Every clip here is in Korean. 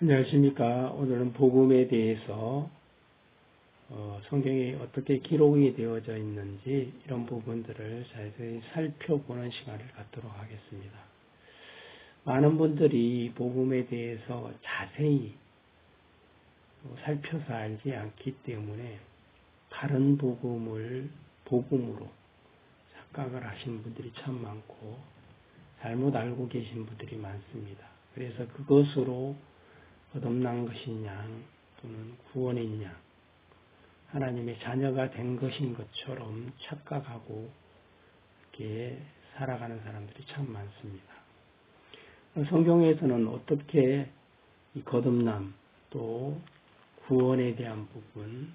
안녕하십니까. 오늘은 복음에 대해서 성경에 어떻게 기록이 되어져 있는지 이런 부분들을 자세히 살펴보는 시간을 갖도록 하겠습니다. 많은 분들이 복음에 대해서 자세히 살펴서 알지 않기 때문에 다른 복음으로 착각을 하시는 분들이 참 많고 잘못 알고 계신 분들이 많습니다. 그래서 그것으로 거듭난 것이냐 또는 구원의 양, 하나님의 자녀가 된 것인 것처럼 착각하고 이렇게 살아가는 사람들이 참 많습니다. 성경에서는 어떻게 이 거듭남 또 구원에 대한 부분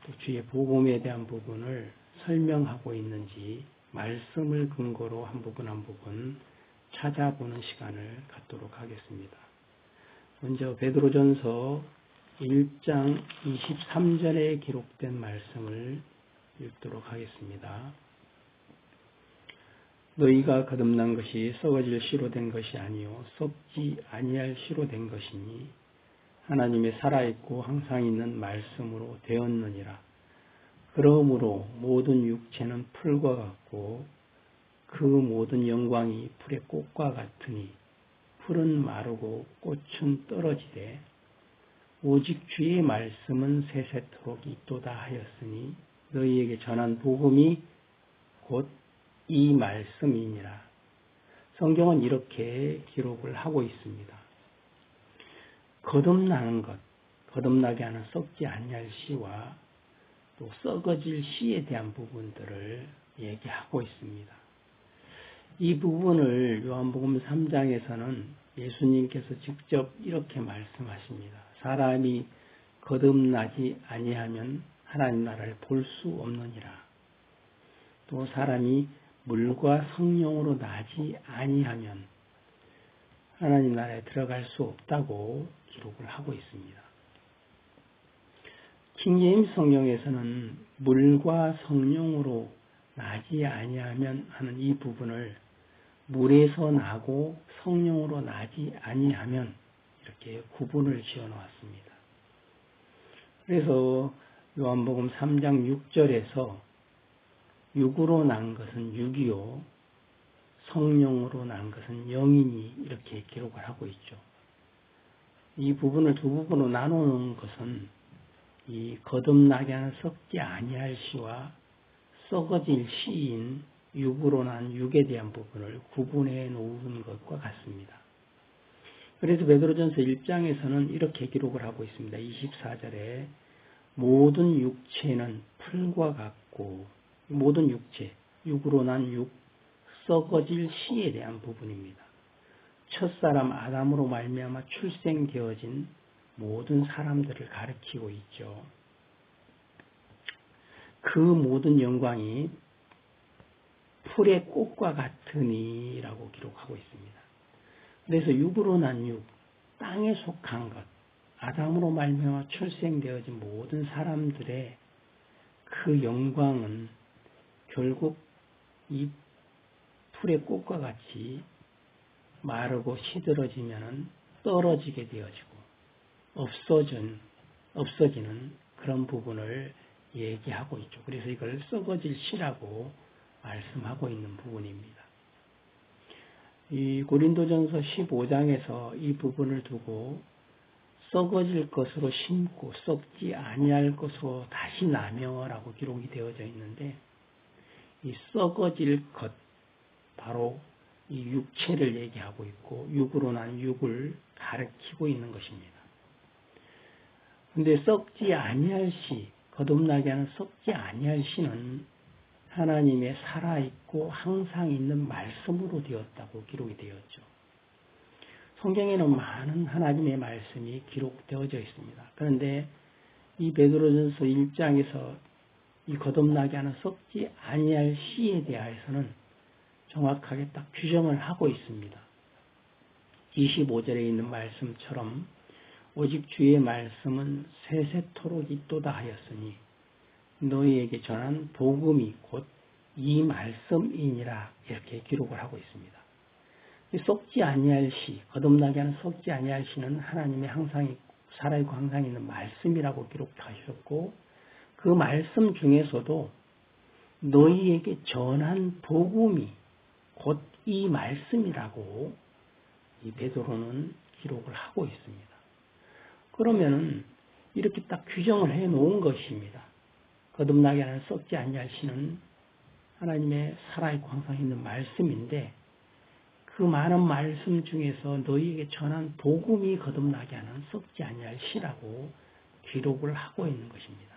또 주의 복음에 대한 부분을 설명하고 있는지 말씀을 근거로 한 부분 찾아보는 시간을 갖도록 하겠습니다. 먼저 베드로전서 1장 23절에 기록된 말씀을 읽도록 하겠습니다. 너희가 거듭난 것이 썩어질 씨로 된 것이 아니요 썩지 아니할 씨로 된 것이니 하나님의 살아있고 항상 있는 말씀으로 되었느니라. 그러므로 모든 육체는 풀과 같고 그 모든 영광이 풀의 꽃과 같으니 풀은 마르고 꽃은 떨어지되 오직 주의 말씀은 세세토록 있도다 하였으니 너희에게 전한 복음이 곧 이 말씀이니라. 성경은 이렇게 기록을 하고 있습니다. 거듭나는 것, 거듭나게 하는 썩지 아니할 씨와 또 썩어질 씨에 대한 부분들을 얘기하고 있습니다. 이 부분을 요한복음 3장에서는 예수님께서 직접 이렇게 말씀하십니다. 사람이 거듭나지 아니하면 하나님 나라를 볼 수 없느니라. 또 사람이 물과 성령으로 나지 아니하면 하나님 나라에 들어갈 수 없다고 기록을 하고 있습니다. 킹제임스 성경에서는 물과 성령으로 나지 아니하면 하는 이 부분을 물에서 나고 성령으로 나지 아니하면 이렇게 구분을 지어 놓았습니다. 그래서 요한복음 3장 6절에서 육으로 난 것은 육이요 성령으로 난 것은 영이니 이렇게 기록을 하고 있죠. 이 부분을 두 부분으로 나누는 것은 이 거듭나게 하는 썩지 아니할 씨와 썩어질 씨인 육으로 난 육에 대한 부분을 구분해 놓은 것과 같습니다. 그래서 베드로전서 1장에서는 이렇게 기록을 하고 있습니다. 24절에 모든 육체는 풀과 같고 모든 육체, 육으로 난 육, 썩어질 씨에 대한 부분입니다. 첫사람 아담으로 말미암아 출생되어진 모든 사람들을 가리키고 있죠. 그 모든 영광이 풀의 꽃과 같으니 라고 기록하고 있습니다. 그래서 육으로 난 육, 땅에 속한 것, 아담으로 말미암아 출생되어진 모든 사람들의 그 영광은 결국 이 풀의 꽃과 같이 마르고 시들어지면 떨어지게 되어지고 없어지는 그런 부분을 얘기하고 있죠. 그래서 이걸 썩어질 씨라고 말씀하고 있는 부분입니다. 이 고린도전서 15장에서 이 부분을 두고 썩어질 것으로 심고 썩지 아니할 것으로 다시 나며라고 기록이 되어져 있는데 이 썩어질 것 바로 이 육체를 얘기하고 있고 육으로 난 육을 가리키고 있는 것입니다. 그런데 썩지 아니할 씨, 거듭나게 하는 썩지 아니할 씨는 하나님의 살아있고 항상 있는 말씀으로 되었다고 기록이 되었죠. 성경에는 많은 하나님의 말씀이 기록되어져 있습니다. 그런데 이 베드로전서 1장에서 이 거듭나게 하는 썩지 아니할 씨에 대해서는 정확하게 딱 규정을 하고 있습니다. 25절에 있는 말씀처럼 오직 주의 말씀은 세세토록 있도다 하였으니 너희에게 전한 복음이 곧 이 말씀이니라 이렇게 기록을 하고 있습니다. 썩지 아니할 시, 거듭나게 하는 썩지 아니할 시는 하나님의 항상 살아있고 항상 있는 말씀이라고 기록하셨고, 그 말씀 중에서도 너희에게 전한 복음이 곧 이 말씀이라고 이 베드로는 기록을 하고 있습니다. 그러면은 이렇게 딱 규정을 해 놓은 것입니다. 거듭나게 하는 썩지 아니할 시는 하나님의 살아있고 항상 있는 말씀인데, 그 많은 말씀 중에서 너희에게 전한 복음이 거듭나게 하는 썩지 아니할 시라고 기록을 하고 있는 것입니다.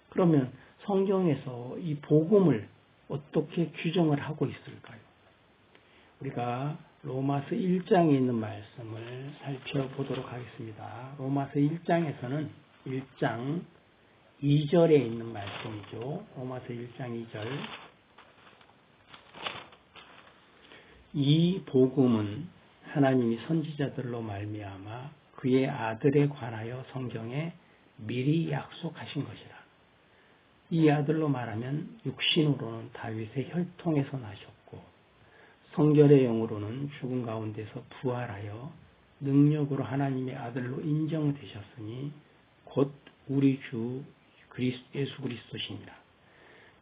그러면 성경에서 이 복음을 어떻게 규정을 하고 있을까요? 우리가 로마서 1장에 있는 말씀을 살펴보도록 하겠습니다. 로마서 1장에서는 1장 2절에 있는 말씀이죠. 로마서 1장 2절. 이 복음은 하나님이 선지자들로 말미암아 그의 아들에 관하여 성경에 미리 약속하신 것이라. 이 아들로 말하면 육신으로는 다윗의 혈통에서 나셨고 성결의 영으로는 죽은 가운데서 부활하여 능력으로 하나님의 아들로 인정되셨으니 곧 우리 주 예수 그리스도시니라.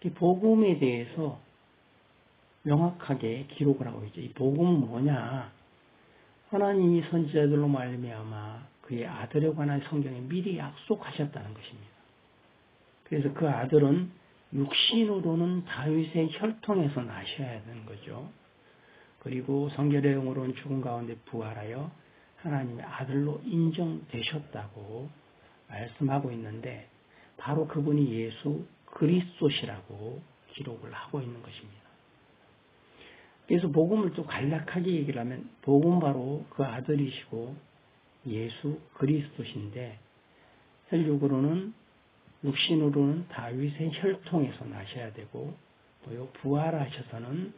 이 복음에 대해서 명확하게 기록을 하고 있죠. 이 복음은 뭐냐? 하나님이 선지자들로 말미암아 그의 아들에 관한 성경에 미리 약속하셨다는 것입니다. 그래서 그 아들은 육신으로는 다윗의 혈통에서 나셔야 되는 거죠. 그리고 성결의 영으로는 죽은 가운데 부활하여 하나님의 아들로 인정되셨다고 말씀하고 있는데, 바로 그분이 예수 그리스도시라고 기록을 하고 있는 것입니다. 그래서 복음을 또 간략하게 얘기를 하면 복음 바로 그 아들이시고 예수 그리스도신데, 혈육으로는 육신으로는 다윗의 혈통에서 나셔야 되고, 또 부활하셔서는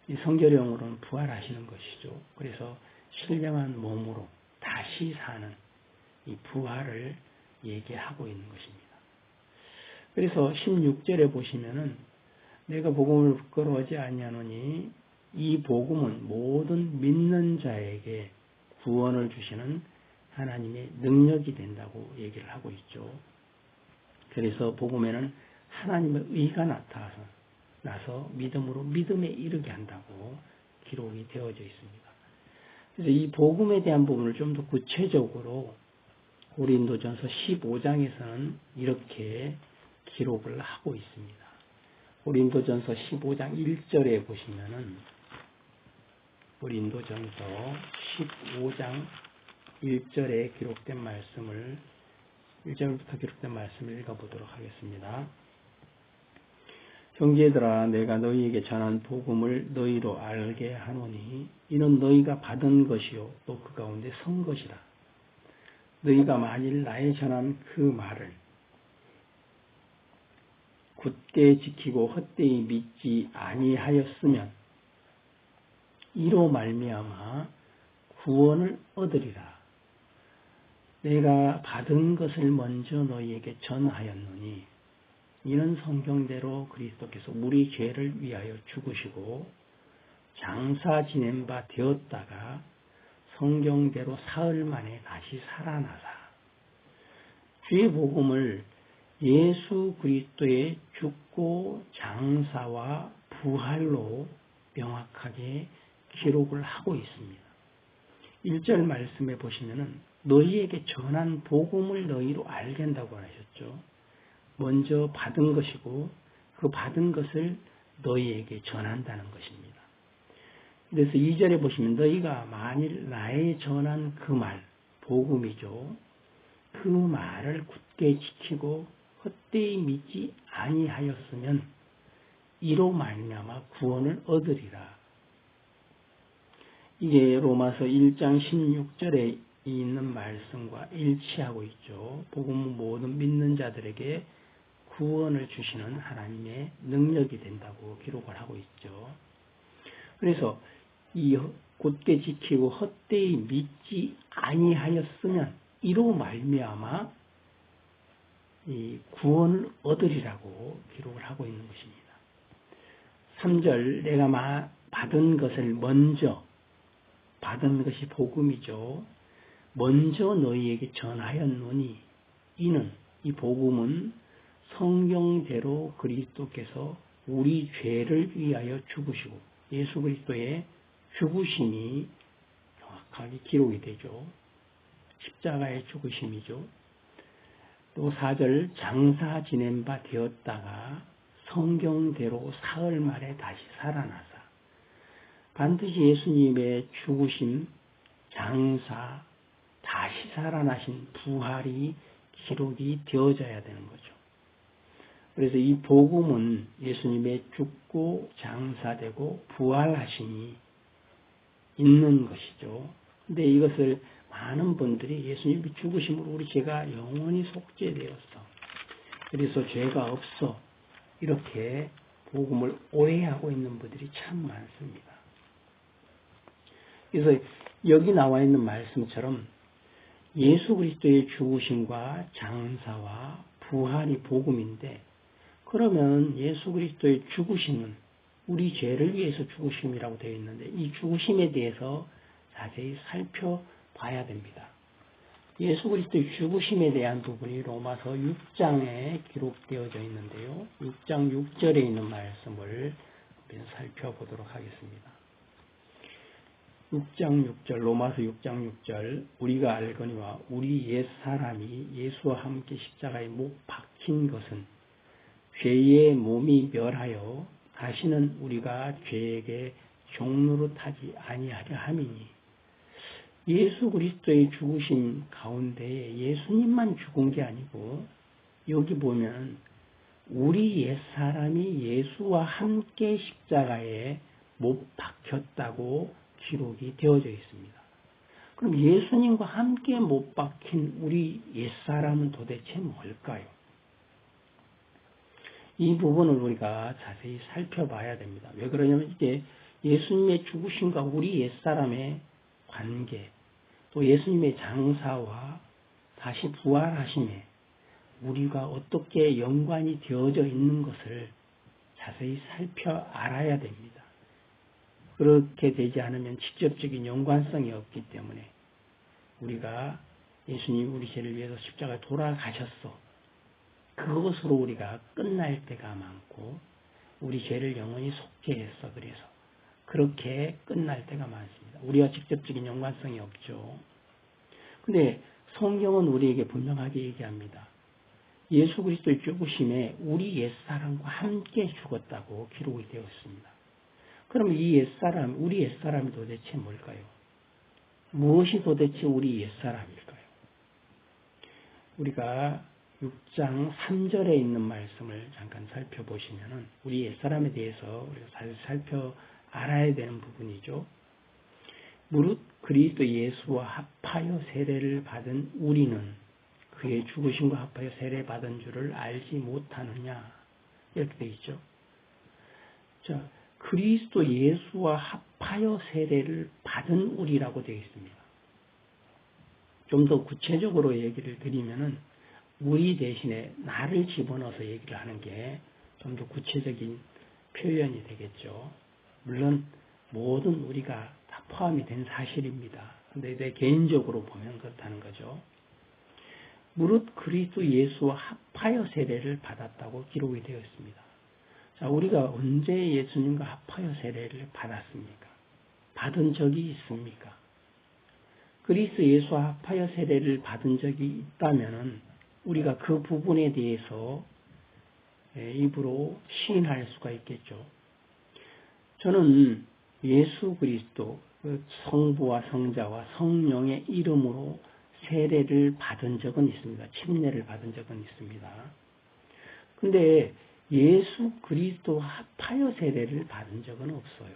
이 성결의 영으로는 부활하시는 것이죠. 그래서 신령한 몸으로 다시 사는 이 부활을 얘기하고 있는 것입니다. 그래서 16절에 보시면은 내가 복음을 부끄러워하지 아니하노니 이 복음은 모든 믿는 자에게 구원을 주시는 하나님의 능력이 된다고 얘기를 하고 있죠. 그래서 복음에는 하나님의 의가 나서 믿음으로 믿음에 이르게 한다고 기록이 되어져 있습니다. 그래서 이 복음에 대한 부분을 좀 더 구체적으로 고린도전서 15장에서는 이렇게 기록을 하고 있습니다. 고린도전서 15장 1절에 보시면은 고린도전서 15장 1절에 기록된 말씀을 1절부터 기록된 말씀을 읽어보도록 하겠습니다. 형제들아, 내가 너희에게 전한 복음을 너희로 알게 하노니 이는 너희가 받은 것이요 또 그 가운데 선 것이라. 너희가 만일 나의 전한 그 말을 굳게 지키고 헛되이 믿지 아니하였으면 이로 말미암아 구원을 얻으리라. 내가 받은 것을 먼저 너희에게 전하였노니 이는 성경대로 그리스도께서 우리 죄를 위하여 죽으시고 장사 지낸 바 되었다가 성경대로 사흘 만에 다시 살아나사 주의 복음을 예수 그리스도의 죽고 장사와 부활로 명확하게 기록을 하고 있습니다. 1절 말씀에 보시면은 너희에게 전한 복음을 너희로 알게 한다고 하셨죠. 먼저 받은 것이고 그 받은 것을 너희에게 전한다는 것입니다. 그래서 2절에 보시면 너희가 만일 나의 전한 그 말, 복음이죠. 그 말을 굳게 지키고 헛되이 믿지 아니하였으면 이로 말미암아 구원을 얻으리라. 이게 로마서 1장 16절에 있는 말씀과 일치하고 있죠. 복음은 모든 믿는 자들에게 구원을 주시는 하나님의 능력이 된다고 기록을 하고 있죠. 그래서 이 곧게 지키고 헛되이 믿지 아니하였으면 이로 말미암아 이 구원을 얻으리라고 기록을 하고 있는 것입니다. 3절 내가 받은 것을 먼저, 받은 것이 복음이죠. 먼저 너희에게 전하였노니 이는, 이 복음은 성경대로 그리스도께서 우리 죄를 위하여 죽으시고, 예수 그리스도의 죽으심이 정확하게 기록이 되죠. 십자가의 죽으심이죠. 또 4절, 장사 지낸 바 되었다가 성경대로 사흘 만에 다시 살아나사. 반드시 예수님의 죽으심, 장사, 다시 살아나신 부활이 기록이 되어져야 되는 거죠. 그래서 이 복음은 예수님의 죽고 장사되고 부활하심이 있는 것이죠. 근데 이것을 많은 분들이 예수님이 죽으심으로 우리 죄가 영원히 속죄되었어, 그래서 죄가 없어, 이렇게 복음을 오해하고 있는 분들이 참 많습니다. 그래서 여기 나와 있는 말씀처럼 예수 그리스도의 죽으심과 장사와 부활이 복음인데, 그러면 예수 그리스도의 죽으심은 우리 죄를 위해서 죽으심이라고 되어 있는데, 이 죽으심에 대해서 자세히 살펴봐야 됩니다. 예수 그리스도의 죽으심에 대한 부분이 로마서 6장에 기록되어져 있는데요. 6장 6절에 있는 말씀을 한번 살펴보도록 하겠습니다. 6장 6절, 로마서 6장 6절, 우리가 알거니와 우리 옛사람이 예수와 함께 십자가에 못 박힌 것은 죄의 몸이 멸하여 다시는 우리가 죄에게 종노릇하지 아니하려 함이니, 예수 그리스도의 죽으심 가운데 예수님만 죽은 게 아니고, 여기 보면 우리 옛사람이 예수와 함께 십자가에 못 박혔다고 기록이 되어져 있습니다. 그럼 예수님과 함께 못 박힌 우리 옛사람은 도대체 뭘까요? 이 부분을 우리가 자세히 살펴봐야 됩니다. 왜 그러냐면 이게 예수님의 죽으심과 우리 옛사람의 관계, 또 예수님의 장사와 다시 부활하심에 우리가 어떻게 연관이 되어져 있는 것을 자세히 살펴 알아야 됩니다. 그렇게 되지 않으면 직접적인 연관성이 없기 때문에, 우리가 예수님 우리 죄를 위해서 십자가에 돌아가셨어, 그것으로 우리가 끝날 때가 많고, 우리 죄를 영원히 속죄했어, 그래서 그렇게 끝날 때가 많습니다. 우리와 직접적인 연관성이 없죠. 근데 성경은 우리에게 분명하게 얘기합니다. 예수 그리스도의 죽으심에 우리 옛사람과 함께 죽었다고 기록이 되어 있습니다. 그럼 이 옛사람, 우리 옛사람이 도대체 뭘까요? 무엇이 도대체 우리 옛사람일까요? 우리가 6장 3절에 있는 말씀을 잠깐 살펴보시면은 우리 옛사람에 대해서 우리가 잘 살펴 알아야 되는 부분이죠. 무릇 그리스도 예수와 합하여 세례를 받은 우리는 그의 죽으심과 합하여 세례 받은 줄을 알지 못하느냐, 이렇게 되어 있죠. 자, 그리스도 예수와 합하여 세례를 받은 우리라고 되어 있습니다. 좀 더 구체적으로 얘기를 드리면은 우리 대신에 나를 집어넣어서 얘기를 하는 게 좀 더 구체적인 표현이 되겠죠. 물론 모든 우리가 다 포함이 된 사실입니다. 근데 내 개인적으로 보면 그렇다는 거죠. 무릇 그리스도 예수와 합하여 세례를 받았다고 기록이 되어 있습니다. 자, 우리가 언제 예수님과 합하여 세례를 받았습니까? 받은 적이 있습니까? 그리스도 예수와 합하여 세례를 받은 적이 있다면은 우리가 그 부분에 대해서 입으로 시인할 수가 있겠죠. 저는 예수 그리스도, 성부와 성자와 성령의 이름으로 세례를 받은 적은 있습니다. 침례를 받은 적은 있습니다. 근데 예수 그리스도와 합하여 세례를 받은 적은 없어요.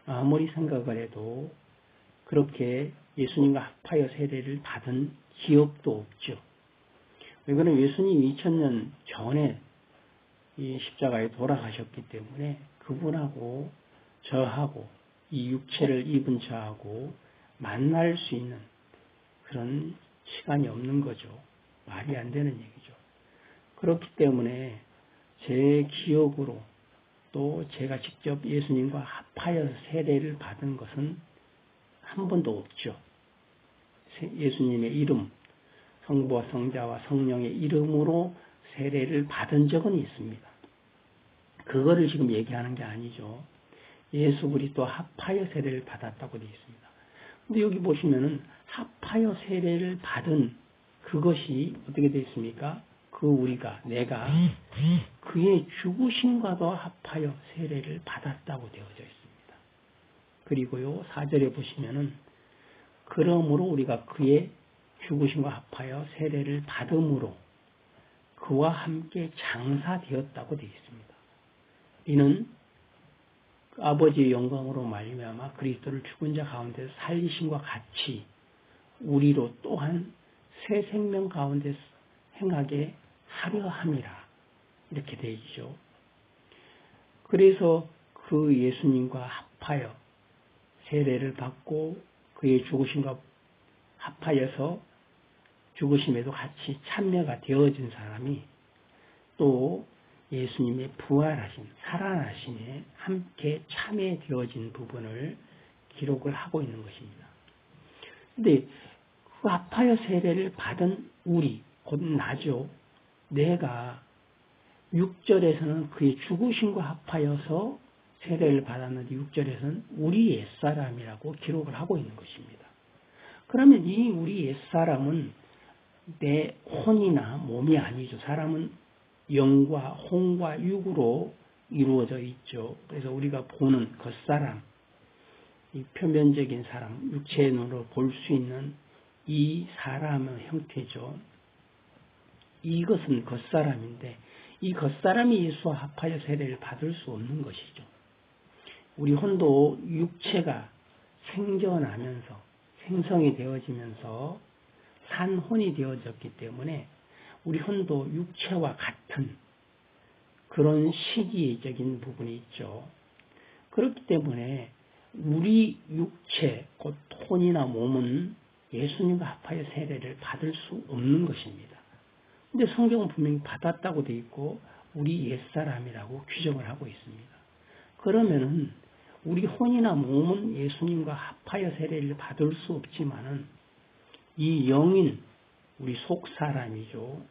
아무리 생각을 해도 그렇게 예수님과 합하여 세례를 받은 기억도 없죠. 왜냐하면 예수님 2000년 전에 이 십자가에 돌아가셨기 때문에 그분하고 저하고 이 육체를 입은 저하고 만날 수 있는 그런 시간이 없는 거죠. 말이 안 되는 얘기죠. 그렇기 때문에 제 기억으로 또 제가 직접 예수님과 합하여 세례를 받은 것은 한 번도 없죠. 예수님의 이름, 성부와 성자와 성령의 이름으로 세례를 받은 적은 있습니다. 그거를 지금 얘기하는 게 아니죠. 예수 그리스도 합하여 세례를 받았다고 되어 있습니다. 근데 여기 보시면은 합하여 세례를 받은 그것이 어떻게 되어 있습니까? 내가 그의 죽으심과도 합하여 세례를 받았다고 되어져 있습니다. 그리고요, 4절에 보시면은 그러므로 우리가 그의 죽으심과 합하여 세례를 받음으로 그와 함께 장사되었다고 되어 있습니다. 이는 아버지의 영광으로 말미암아 그리스도를 죽은 자 가운데서 살리심과 같이 우리로 또한 새 생명 가운데 행하게 하려 함이라. 이렇게 되어 있죠. 그래서 그 예수님과 합하여 세례를 받고 그의 죽으심과 합하여서 죽으심에도 같이 참여가 되어진 사람이 또 예수님의 부활하신, 살아나심에 함께 참여되어진 부분을 기록을 하고 있는 것입니다. 근데 그 합하여 세례를 받은 우리, 곧 나죠. 내가 6절에서는 그의 죽으심과 합하여서 세례를 받았는데 6절에서는 우리 옛사람이라고 기록을 하고 있는 것입니다. 그러면 이 우리 옛사람은 내 혼이나 몸이 아니죠. 사람은 영과 혼과 육으로 이루어져 있죠. 그래서 우리가 보는 겉사람, 이 표면적인 사람, 육체의 눈으로 볼 수 있는 이 사람의 형태죠. 이것은 겉사람인데 이 겉사람이 예수와 합하여 세례를 받을 수 없는 것이죠. 우리 혼도 육체가 생겨나면서 생성이 되어지면서 산 혼이 되어졌기 때문에 우리 혼도 육체와 같은 그런 시기적인 부분이 있죠. 그렇기 때문에 우리 육체, 곧 혼이나 몸은 예수님과 합하여 세례를 받을 수 없는 것입니다. 근데 성경은 분명히 받았다고 되어 있고 우리 옛사람이라고 규정을 하고 있습니다. 그러면은 우리 혼이나 몸은 예수님과 합하여 세례를 받을 수 없지만은 이 영인, 우리 속사람이죠.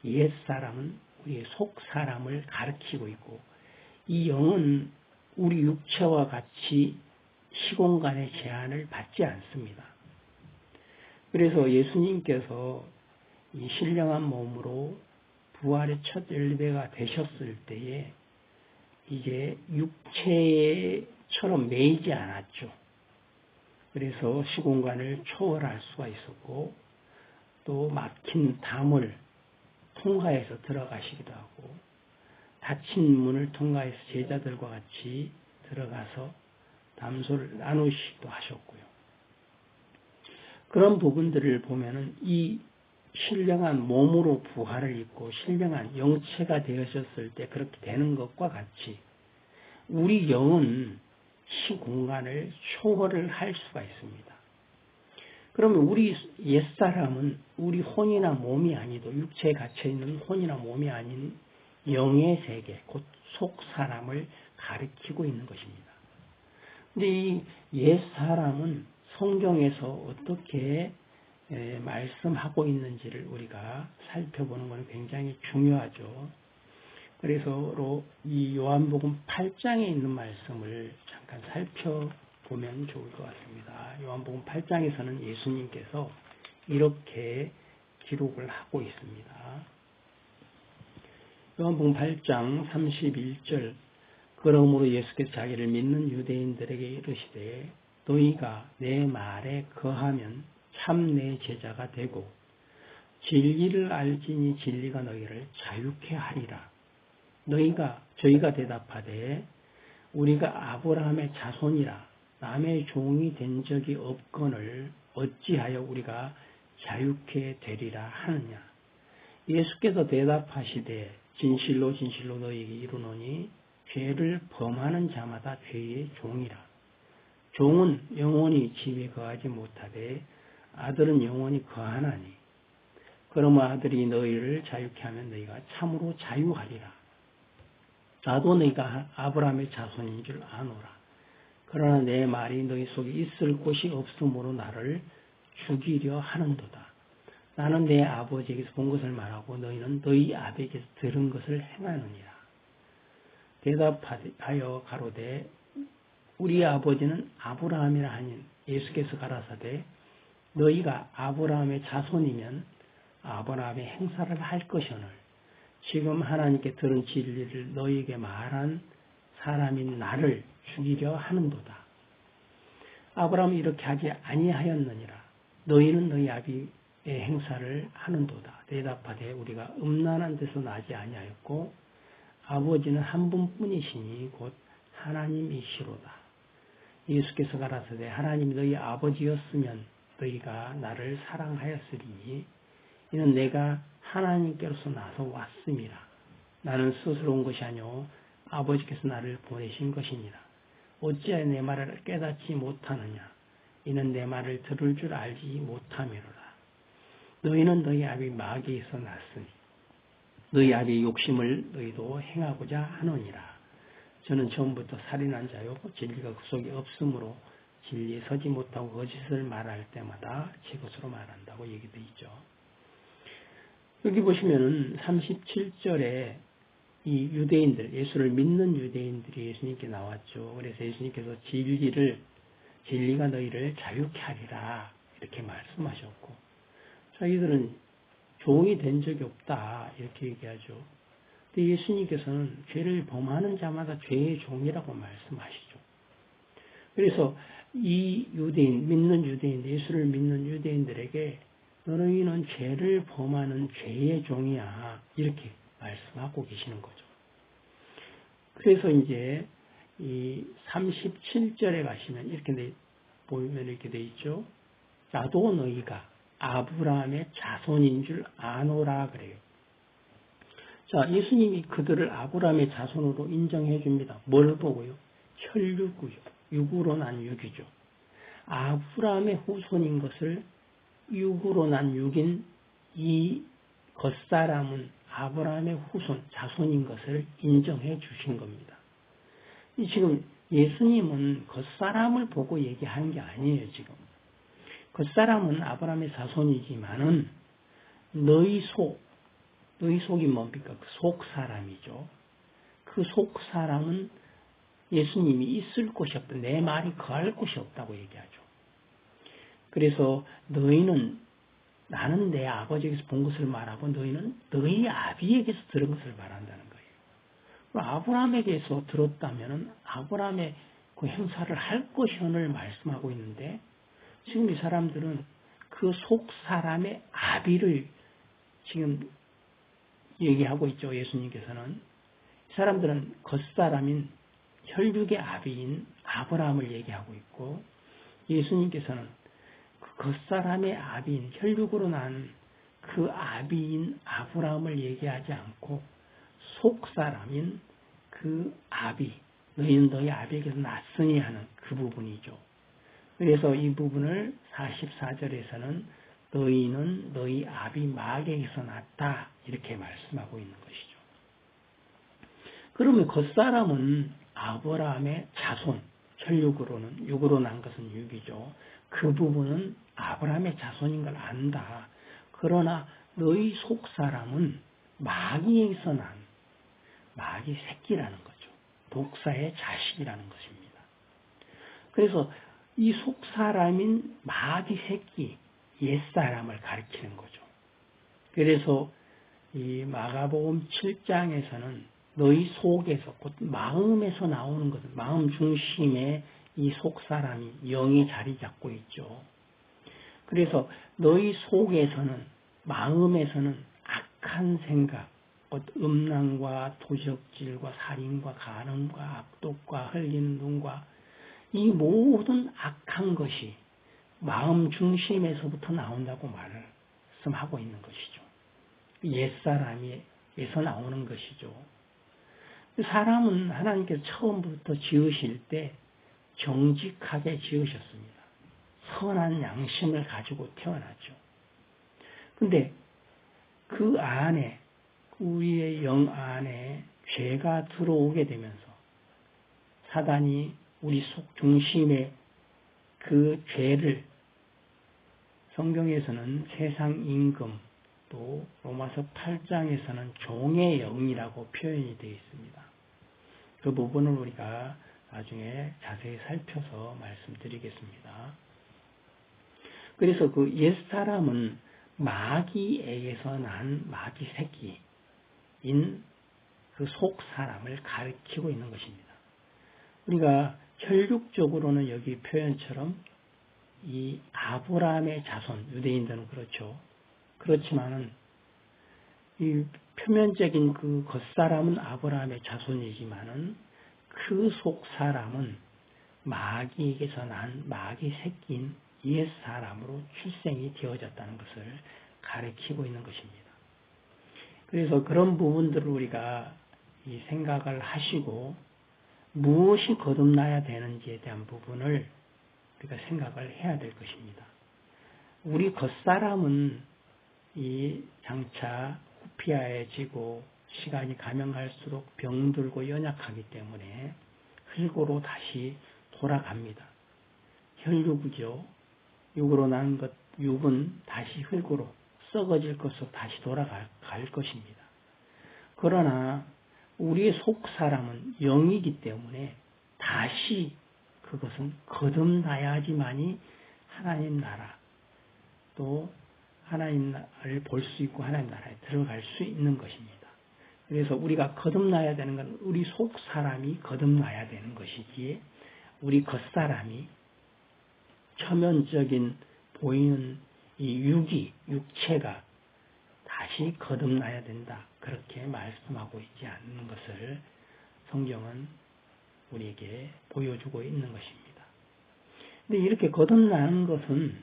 옛사람은 우리의 속사람을 가리키고 있고 이 영은 우리 육체와 같이 시공간의 제한을 받지 않습니다. 그래서 예수님께서 이 신령한 몸으로 부활의 첫 열배가 되셨을 때에 이제 육체처럼 매이지 않았죠. 그래서 시공간을 초월할 수가 있었고 또 막힌 담을 통과해서 들어가시기도 하고 닫힌 문을 통과해서 제자들과 같이 들어가서 담소를 나누시기도 하셨고요. 그런 부분들을 보면은 이 신령한 몸으로 부활을 입고 신령한 영체가 되셨을 때 그렇게 되는 것과 같이 우리 영은 시공간을 초월을 할 수가 있습니다. 그러면 우리 옛사람은 우리 혼이나 몸이 아니도 육체에 갇혀있는 혼이나 몸이 아닌 영의 세계, 곧 속사람을 가리키고 있는 것입니다. 근데 이 옛사람은 성경에서 어떻게 말씀하고 있는지를 우리가 살펴보는 것은 굉장히 중요하죠. 그래서 이 요한복음 8장에 있는 말씀을 잠깐 살펴보면 좋을 것 같습니다. 요한복음 8장에서는 예수님께서 이렇게 기록을 하고 있습니다. 요한복음 8장 31절 그러므로 예수께서 자기를 믿는 유대인들에게 이르시되 너희가 내 말에 거하면 참 내 제자가 되고 진리를 알지니 진리가 너희를 자유케 하리라. 저희가 대답하되 우리가 아브라함의 자손이라 남의 종이 된 적이 없거늘 어찌하여 우리가 자유케 되리라 하느냐. 예수께서 대답하시되 진실로 진실로 너희에게 이르노니 죄를 범하는 자마다 죄의 종이라. 종은 영원히 집에 거하지 못하되 아들은 영원히 거하나니 그러므로 아들이 너희를 자유케 하면 너희가 참으로 자유하리라. 나도 너희가 아브라함의 자손인 줄 아노라. 그러나 내 말이 너희 속에 있을 곳이 없으므로 나를 죽이려 하는도다. 나는 내 아버지에게서 본 것을 말하고 너희는 너희 아버지에게서 들은 것을 행하느니라. 대답하여 가로되 우리 아버지는 아브라함이라 하니 예수께서 가라사대 너희가 아브라함의 자손이면 아브라함의 행사를 할 것이오늘 지금 하나님께 들은 진리를 너희에게 말한 사람인 나를 죽이려 하는도다. 아브라함이 이렇게 하지 아니하였느니라. 너희는 너희 아비의 행사를 하는도다. 대답하되 우리가 음란한 데서 나지 아니하였고 아버지는 한 분뿐이시니 곧 하나님이시로다. 예수께서 가라사대 하나님이 너희 아버지였으면 너희가 나를 사랑하였으리니 이는 내가 하나님께로서 나서 왔음이라. 나는 스스로 온 것이 아니오 아버지께서 나를 보내신 것이니라. 어찌하여 내 말을 깨닫지 못하느냐. 이는 내 말을 들을 줄 알지 못함이로라. 너희는 너희 아비 마귀에서 났으니 너희 아비의 욕심을 너희도 행하고자 하노니라. 저는 처음부터 살인한 자요 진리가 그 속에 없으므로 진리에 서지 못하고 거짓을 말할 때마다 제 것으로 말한다고 얘기되어 있죠. 여기 보시면은 37절에 이 유대인들, 예수를 믿는 유대인들이 예수님께 나왔죠. 그래서 예수님께서 진리가 너희를 자유케 하리라 이렇게 말씀하셨고 자기들은 종이 된 적이 없다 이렇게 얘기하죠. 근데 예수님께서는 죄를 범하는 자마다 죄의 종이라고 말씀하시죠. 그래서 이 유대인, 믿는 유대인, 예수를 믿는 유대인들에게 너희는 죄를 범하는 죄의 종이야 이렇게 말씀하고 계시는 거죠. 그래서 이제 이 37절에 가시면 이렇게 보면 이렇게 돼 있죠. 나도 너희가 아브라함의 자손인 줄 아노라 그래요. 자, 예수님이 그들을 아브라함의 자손으로 인정해 줍니다. 뭘 보고요? 혈육이요. 육으로 난 육이죠. 아브라함의 후손인 것을 육으로 난 육인 이 겉사람은 아브라함의 후손, 자손인 것을 인정해 주신 겁니다. 지금 예수님은 겉사람을 보고 얘기하는 게 아니에요, 지금. 겉사람은 아브라함의 자손이지만은 너희 속이 뭡니까? 그 속사람이죠. 그 속사람은 예수님이 있을 곳이 없다. 내 말이 거할 곳이 없다고 얘기하죠. 그래서 나는 내 아버지에게서 본 것을 말하고 너희는 너희 아비에게서 들은 것을 말한다는 거예요. 아브라함에게서 들었다면 아브라함의 그 행사를 할 것이오늘 말씀하고 있는데 지금 이 사람들은 그 속사람의 아비를 지금 얘기하고 있죠. 예수님께서는. 이 사람들은 겉사람인 혈육의 아비인 아브라함을 얘기하고 있고 예수님께서는 그 겉사람의 아비인 혈육으로 난 그 아비인 아브라함을 얘기하지 않고 속사람인 그 아비 너희는 너희 아비에게서 났으니 하는 그 부분이죠. 그래서 이 부분을 44절에서는 너희는 너희 아비 마귀에게서 났다 이렇게 말씀하고 있는 것이죠. 그러면 겉사람은 아브라함의 자손, 혈육으로는 육으로 난 것은 육이죠. 그 부분은 아브라함의 자손인 걸 안다. 그러나 너희 속사람은 마귀에서 난 마귀 새끼라는 거죠. 독사의 자식이라는 것입니다. 그래서 이 속사람인 마귀 새끼, 옛사람을 가리키는 거죠. 그래서 이 마가복음 7장에서는 너희 속에서 곧 마음에서 나오는 것은 마음 중심에 이 속사람이 영이 자리 잡고 있죠. 그래서 너희 속에서는 마음에서는 악한 생각, 곧 음란과 도적질과 살인과 간음과 악독과 흘리는 눈과 이 모든 악한 것이 마음 중심에서부터 나온다고 말씀하고 있는 것이죠. 옛사람에서 나오는 것이죠. 사람은 하나님께서 처음부터 지으실 때 정직하게 지으셨습니다. 선한 양심을 가지고 태어났죠. 근데 그 안에 우리의 영 안에 죄가 들어오게 되면서 사단이 우리 속 중심에 그 죄를 성경에서는 세상 임금, 또 로마서 8장에서는 종의 영이라고 표현이 되어 있습니다. 그 부분을 우리가 나중에 자세히 살펴서 말씀드리겠습니다. 그래서 그 옛사람은 마귀에게서 난 마귀 새끼인 그 속사람을 가리키고 있는 것입니다. 우리가 혈육적으로는 여기 표현처럼 이 아브라함의 자손, 유대인들은 그렇죠. 그렇지만은 이 표면적인 그 겉사람은 아브라함의 자손이지만은 그 속사람은 마귀에게서 난 마귀 새끼인 옛사람으로 출생이 되어졌다는 것을 가리키고 있는 것입니다. 그래서 그런 부분들을 우리가 이 생각을 하시고 무엇이 거듭나야 되는지에 대한 부분을 우리가 생각을 해야 될 것입니다. 우리 겉사람은 이 장차 후피하여지고 시간이 가면 갈수록 병들고 연약하기 때문에 흙으로 다시 돌아갑니다. 혈육이죠. 육으로 난 것, 육은 다시 흙으로 썩어질 것으로 다시 돌아갈 것입니다. 그러나 우리의 속사람은 영이기 때문에 다시 그것은 거듭나야지만이 하나님 나라, 또 하나님 나라를 볼 수 있고 하나님 나라에 들어갈 수 있는 것입니다. 그래서 우리가 거듭나야 되는 건 우리 속사람이 거듭나야 되는 것이기에 우리 겉사람이 처면적인 보이는 이 육체가 다시 거듭나야 된다. 그렇게 말씀하고 있지 않는 것을 성경은 우리에게 보여주고 있는 것입니다. 근데 이렇게 거듭나는 것은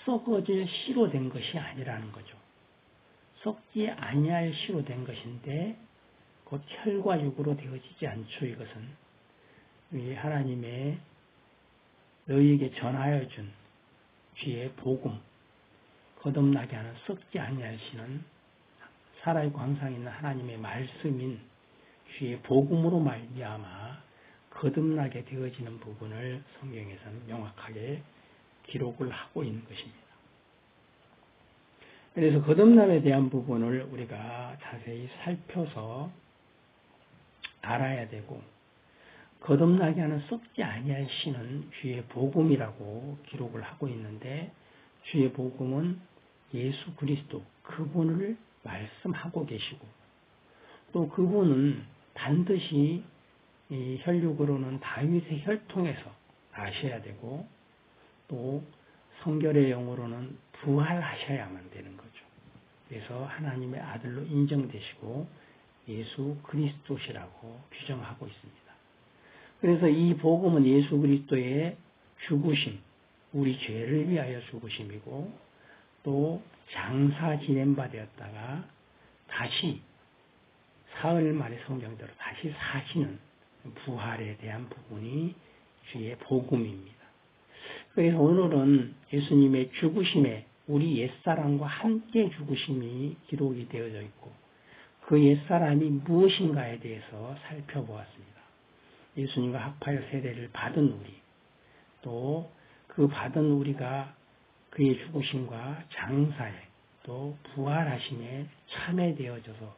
썩어질 씨로 된 것이 아니라는 거죠. 썩지 아니할 씨로 된 것인데 곧 혈과 육으로 되어지지 않죠. 이것은 이 하나님의 너희에게 전하여 준 주의 복음, 거듭나게 하는 썩지 아니할 씨는 살아있고 항상 있는 하나님의 말씀인 주의 복음으로 말미암아 거듭나게 되어지는 부분을 성경에서는 명확하게 기록을 하고 있는 것입니다. 그래서 거듭남에 대한 부분을 우리가 자세히 살펴서 알아야 되고, 거듭나게 하는 썩지 아니할 씨는 주의 복음이라고 기록을 하고 있는데, 주의 복음은 예수 그리스도 그분을 말씀하고 계시고, 또 그분은 반드시 이 혈육으로는 다윗의 혈통에서 나셔야 되고, 또 성결의 영으로는 부활하셔야만 되는 거죠. 그래서 하나님의 아들로 인정되시고 예수 그리스도시라고 규정하고 있습니다. 그래서 이 복음은 예수 그리스도의 죽으심, 우리 죄를 위하여 죽으심이고, 또 장사 지낸 바 되었다가 다시 사흘 만에 성경대로 다시 사시는 부활에 대한 부분이 주의 복음입니다. 그래서 오늘은 예수님의 죽으심에 우리 옛사람과 함께 죽으심이 기록이 되어져 있고, 그 옛사람이 무엇인가에 대해서 살펴보았습니다. 예수님과 합하여 세례를 받은 우리, 또 그 받은 우리가 그의 죽으심과 장사에 또 부활하심에 참여되어져서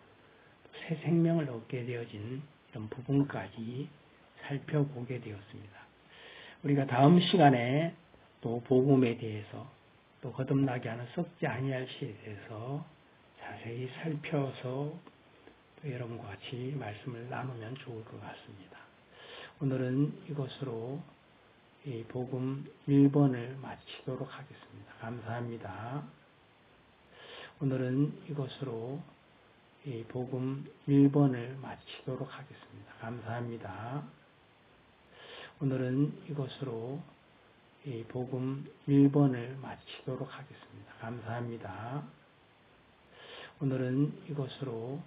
새 생명을 얻게 되어진 이런 부분까지 살펴보게 되었습니다. 우리가 다음 시간에 또 복음에 대해서, 또 거듭나게 하는 썩지 아니할 시에 대해서 자세히 살펴서 또 여러분과 같이 말씀을 나누면 좋을 것 같습니다. 오늘은 이것으로 이 복음 1번을 마치도록 하겠습니다. 감사합니다. 오늘은 이것으로 이 복음 1번을 마치도록 하겠습니다. 감사합니다. 오늘은 이것으로 이 복음 1번을 마치도록 하겠습니다. 감사합니다. 오늘은 이것으로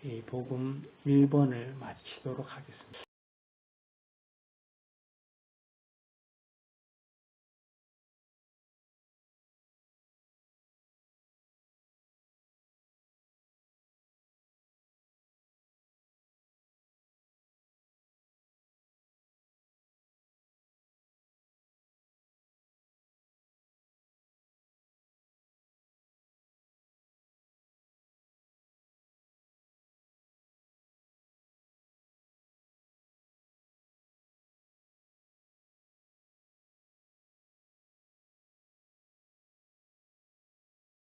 이 복음 1번을 마치도록 하겠습니다.